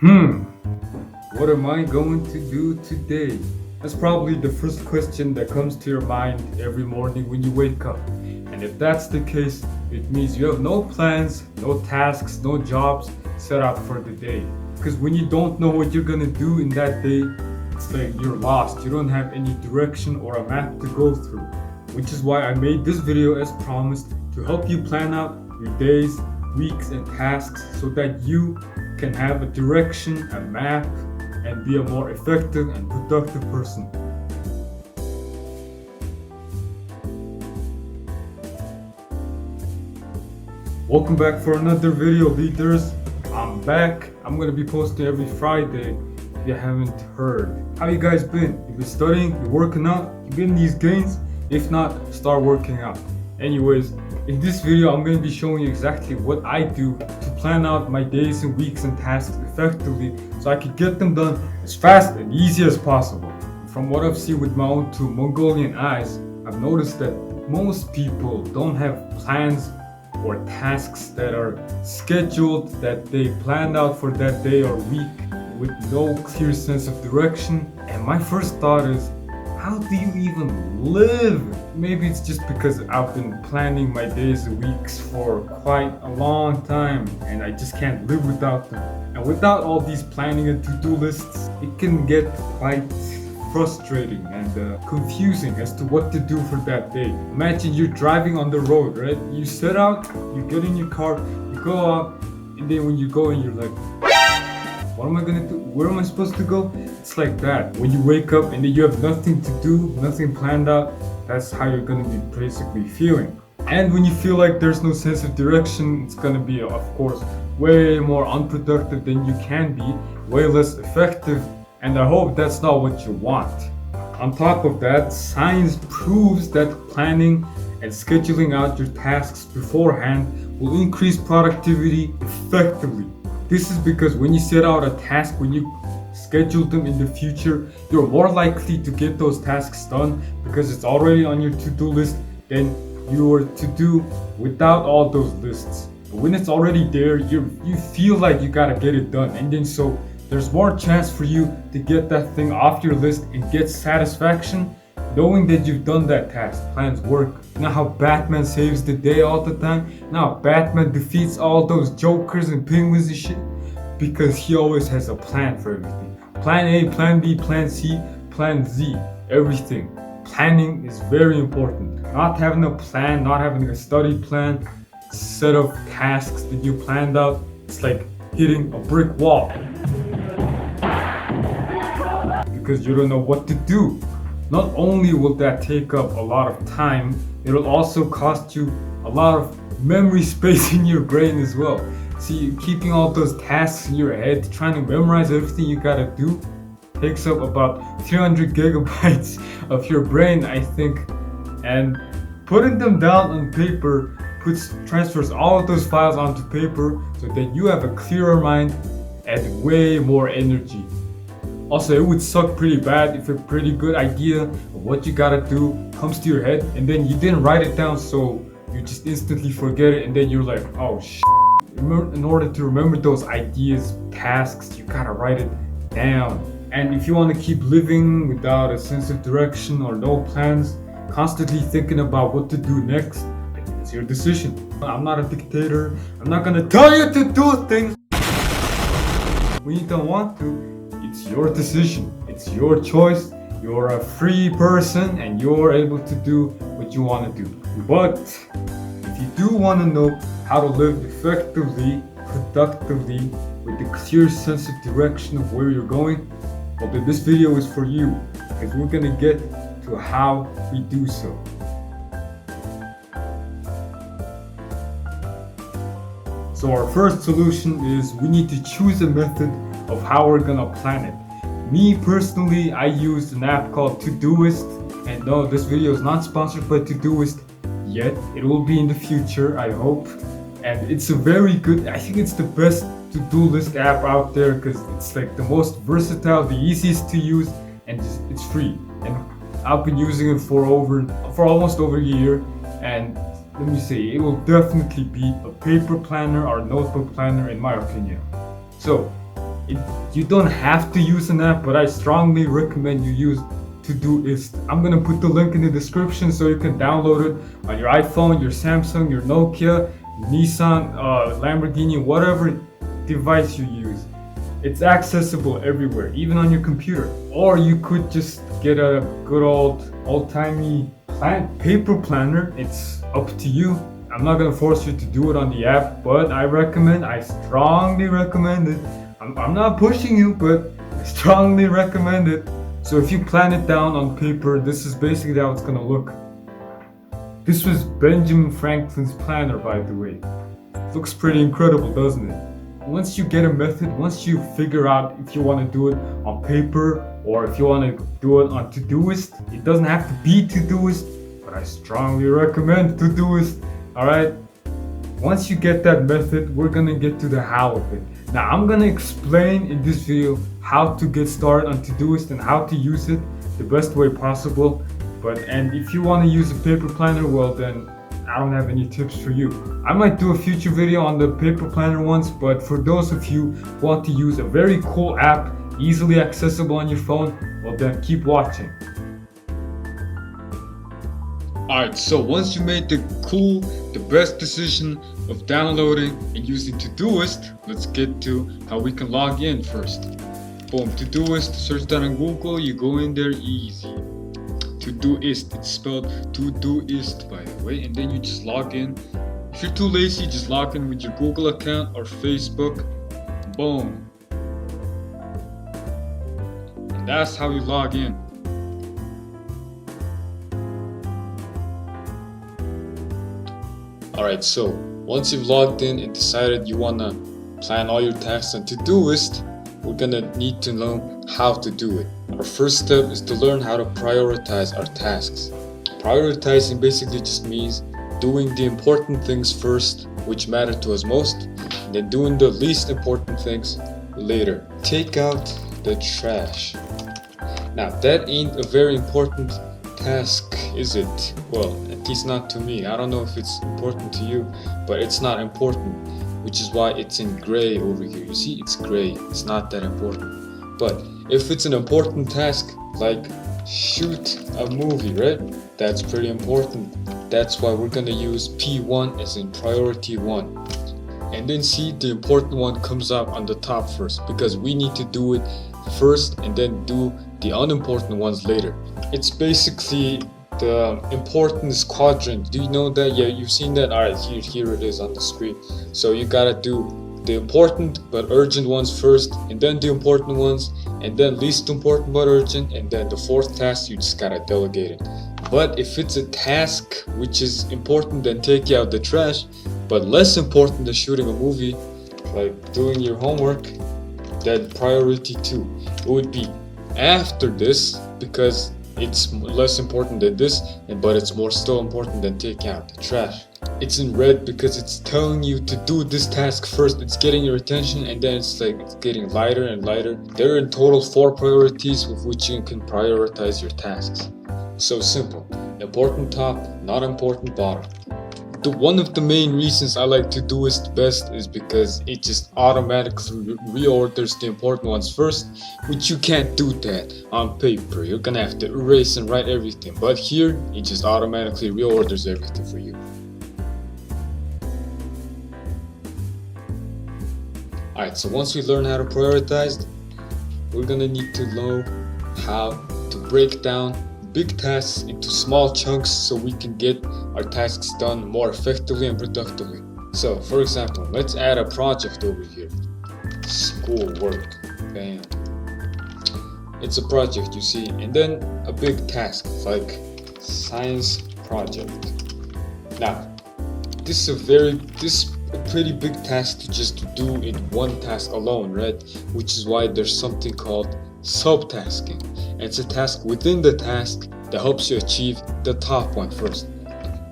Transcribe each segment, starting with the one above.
Hmm, what am I going to do today? That's probably the first question that comes to your mind every morning when you wake up. And if that's the case, it means you have no plans, no tasks, no jobs set out for the day. Because when you don't know what you're gonna do in that day, it's like you're lost. You don't have any direction or a map to go through. Which is why I made this video as promised to help you plan out your days, weeks, and tasks so that you can have a direction, a map, and be a more effective and productive person. Welcome back for another video, leaders. I'm back. I'm gonna be posting every Friday if you haven't heard. How you guys been? You been studying? You working out? You getting these gains? If not, start working out. Anyways, in this video, I'm going to be showing you exactly what I do to plan out my days and weeks and tasks effectively so I can get them done as fast and easy as possible. From what I've seen with my own two Mongolian eyes, I've noticed that most people don't have plans or tasks that are scheduled, that they planned out for that day or week with no clear sense of direction. And my first thought is, how do you even live? Maybe it's just because I've been planning my days and weeks for quite a long time and I just can't live without them. And without all these planning and to-do lists, it can get quite frustrating and confusing as to what to do for that day. Imagine you're driving on the road, right? You set out, you get in your car, you go out, and then when you go in, you're like, what am I gonna do? Where am I supposed to go? It's like that. When you wake up and then you have nothing to do, nothing planned out, that's how you're gonna be basically feeling. And when you feel like there's no sense of direction, it's gonna be, of course, way more unproductive than you can be, way less effective, and I hope that's not what you want. On top of that, science proves that planning and scheduling out your tasks beforehand will increase productivity effectively. This is because when you set out a task, when you schedule them in the future, you're more likely to get those tasks done because it's already on your to-do list than you were to do without all those lists. When it's already there, you feel like you gotta get it done, and then so there's more chance for you to get that thing off your list and get satisfaction knowing that you've done that task. Plans work. You know how Batman saves the day all the time? Now Batman defeats all those jokers and penguins and shit because he always has a plan for everything. Plan A, plan B, plan C, plan Z, everything. Planning is very important. Not having a plan, not having a study plan, set of tasks that you planned out, it's like hitting a brick wall because you don't know what to do. Not only will that take up a lot of time, it'll also cost you a lot of memory space in your brain as well. See, keeping all those tasks in your head, trying to memorize everything you gotta do, takes up about 300 gigabytes of your brain, I think. And putting them down on paper transfers all of those files onto paper so that you have a clearer mind and way more energy. Also, it would suck pretty bad if a pretty good idea of what you gotta do comes to your head and then you didn't write it down, so you just instantly forget it, and then you're like, oh shit. In order to remember those ideas, tasks, you gotta write it down. And if you want to keep living without a sense of direction or no plans, constantly thinking about what to do next, it's your decision. I'm not a dictator. I'm not gonna tell you to do things when you don't want to. It's your decision, it's your choice, you're a free person and you're able to do what you want to do. But if you do want to know how to live effectively, productively, with a clear sense of direction of where you're going, well then this video is for you, because we're gonna get to how we do so. So our first solution is we need to choose a method of how we're gonna plan it. Me personally, I use an app called Todoist, and no, this video is not sponsored by Todoist yet. It will be in the future, I hope. And it's a very good, I think it's the best to-do list app out there because it's like the most versatile, the easiest to use, and it's free. And I've been using it for almost over a year, and let me say, it will definitely beat a paper planner or notebook planner in my opinion. So it, you don't have to use an app, but I strongly recommend you use Todoist. I'm gonna put the link in the description so you can download it on your iPhone, your Samsung, your Nokia, Nissan, Lamborghini, whatever device you use. It's accessible everywhere, even on your computer. Or you could just get a good old-timey paper planner. It's up to you. I'm not gonna force you to do it on the app, but I strongly recommend it. I'm not pushing you, but I strongly recommend it. So if you plan it down on paper, this is basically how it's gonna look. This was Benjamin Franklin's planner, by the way. Looks pretty incredible, doesn't it? Once you get a method, once you figure out if you want to do it on paper or if you want to do it on Todoist, it doesn't have to be Todoist, but I strongly recommend Todoist. Alright? Once you get that method, we're gonna get to the how of it. Now I'm gonna explain in this video how to get started on Todoist and how to use it the best way possible. And if you want to use a paper planner, well then I don't have any tips for you. I might do a future video on the paper planner ones, but for those of you who want to use a very cool app, easily accessible on your phone, well then keep watching. Alright, so once you made the best decision of downloading and using Todoist, let's get to how we can log in first. Boom, Todoist, search that on Google, you go in there easy. Todoist, it's spelled Todoist by the way, and then you just log in. If you're too lazy, just log in with your Google account or Facebook. Boom. And that's how you log in. Alright, so once you've logged in and decided you wanna plan all your tasks on Todoist, we're gonna need to know how to do it. Our first step is to learn how to prioritize our tasks. Prioritizing basically just means doing the important things first, which matter to us most, and then doing the least important things later. Take out the trash. Now that ain't a very important task, is it? Well, at least not to me. I don't know if it's important to you, but it's not important, which is why it's in gray over here. You see, it's gray. It's not that important. But if it's an important task, like shoot a movie, right? That's pretty important. That's why we're gonna use P1 as in priority 1. And then see, the important one comes up on the top first, because we need to do it first and then do the unimportant ones later. It's basically the importance quadrant. Do you know that? Yeah, you've seen that. Alright, here it is on the screen. So you gotta do the important but urgent ones first, and then the important ones, and then least important but urgent, and then the fourth task you just gotta delegate it. But if it's a task which is important, then take out the trash, but less important than shooting a movie, like doing your homework, then priority 2. It would be after this, because it's less important than this, but it's still important than take out the trash. It's in red because it's telling you to do this task first. It's getting your attention, and then it's getting lighter and lighter. There are in total 4 priorities with which you can prioritize your tasks. So simple. Important top, not important bottom. One of the main reasons I like Todoist best is because it just automatically reorders the important ones first, which you can't do that on paper. You're gonna have to erase and write everything, but here it just automatically reorders everything for you. Alright, so once we learn how to prioritize, we're gonna need to know how to break down big tasks into small chunks so we can get our tasks done more effectively and productively. So, for example, let's add a project over here. Schoolwork. Bam. It's a project, you see, and then a big task like science project. Now, this is a pretty big task to just do in one task alone, right? Which is why there's something called subtasking. It's a task within the task that helps you achieve the top one first.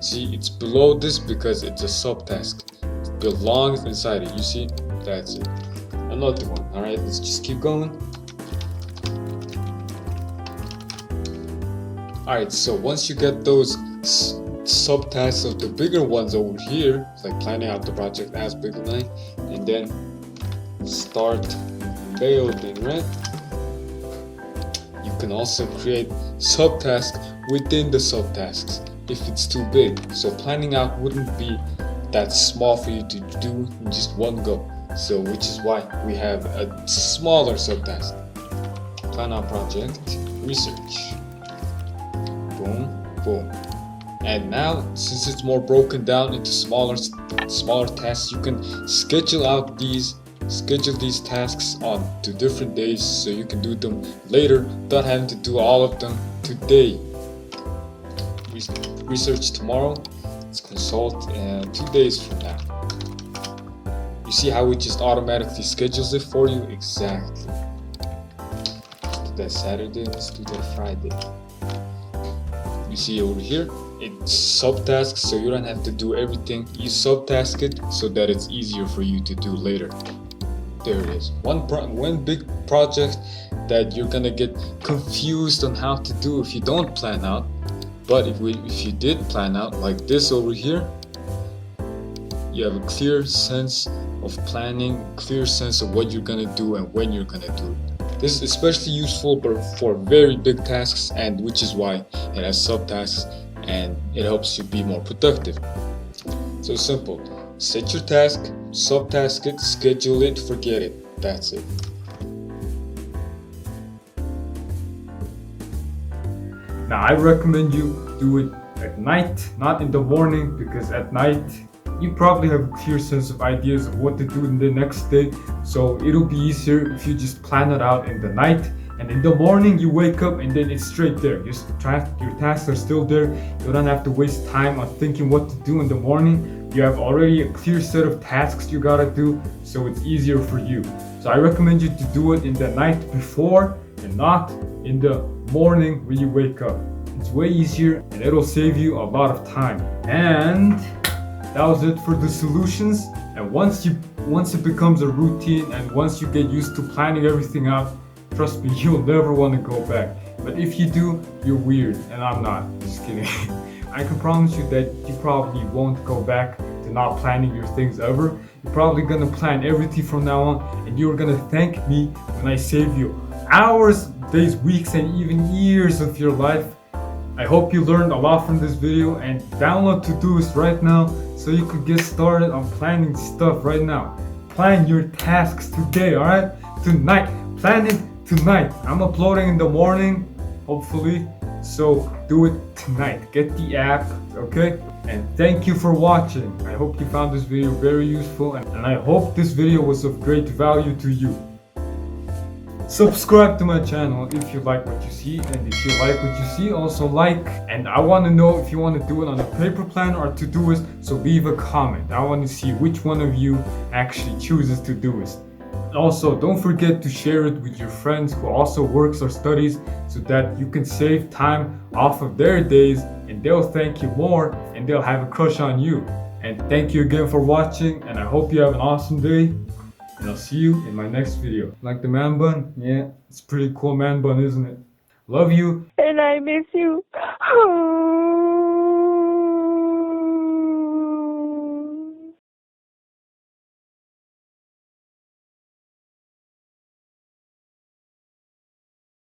See, it's below this because it's a subtask. It belongs inside it. You see? That's it. Another one. Alright, let's just keep going. Alright, so once you get those subtasks of the bigger ones over here, like planning out the project as big line, and then start building, right? You can also create subtasks within the subtasks if it's too big. So planning out wouldn't be that small for you to do in just one go. So which is why we have a smaller subtask. Plan out project, research. Boom, boom. And now, since it's more broken down into smaller tasks, you can schedule these tasks on to different days so you can do them later without having to do all of them today. Research tomorrow, let's consult 2 days from now. You see how it just automatically schedules it for you? Exactly. Let's do that Saturday, let's do that Friday. You see over here, it's subtasks, so you don't have to do everything. You subtask it so that it's easier for you to do later. There it is. One big project that you're gonna get confused on how to do if you don't plan out. But if you did plan out, like this over here, you have a clear sense of planning, clear sense of what you're gonna do and when you're gonna do it. This is especially useful for very big tasks, and which is why it has subtasks and it helps you be more productive. So simple. Set your task, subtask it, schedule it, forget it. That's it. Now I recommend you do it at night, not in the morning, because at night you probably have a clear sense of ideas of what to do in the next day. So it'll be easier if you just plan it out in the night, and in the morning you wake up and then it's straight there. Your tasks are still there. You don't have to waste time on thinking what to do in the morning. You have already a clear set of tasks you gotta do, so it's easier for you. So I recommend you to do it in the night before and not in the morning when you wake up. It's way easier and it'll save you a lot of time. And that was it for the solutions. And once it becomes a routine and once you get used to planning everything out, trust me, you'll never want to go back. But if you do, you're weird, and I'm not. Just kidding. I can promise you that you probably won't go back to not planning your things ever. You're probably gonna plan everything from now on, and you're gonna thank me when I save you hours, days, weeks, and even years of your life. I hope you learned a lot from this video, and download Todoist right now so you could get started on planning stuff right now. Plan your tasks today, alright? Tonight. Plan it tonight. I'm uploading in the morning, hopefully, so do it tonight. Get the app, okay? And thank you for watching. I hope you found this video very useful, and I hope this video was of great value to you. Subscribe to my channel if you like what you see, and if you like what you see, also like. And I want to know if you want to do it on a paper plan or Todoist, so leave a comment. I want to see which one of you actually chooses Todoist. Also, don't forget to share it with your friends who also works or studies, so that you can save time off of their days and they'll thank you more and they'll have a crush on you. And thank you again for watching, and I hope you have an awesome day, and I'll see you in my next video. Like the man bun? Yeah, it's a pretty cool man bun, isn't it? Love you. And I miss you.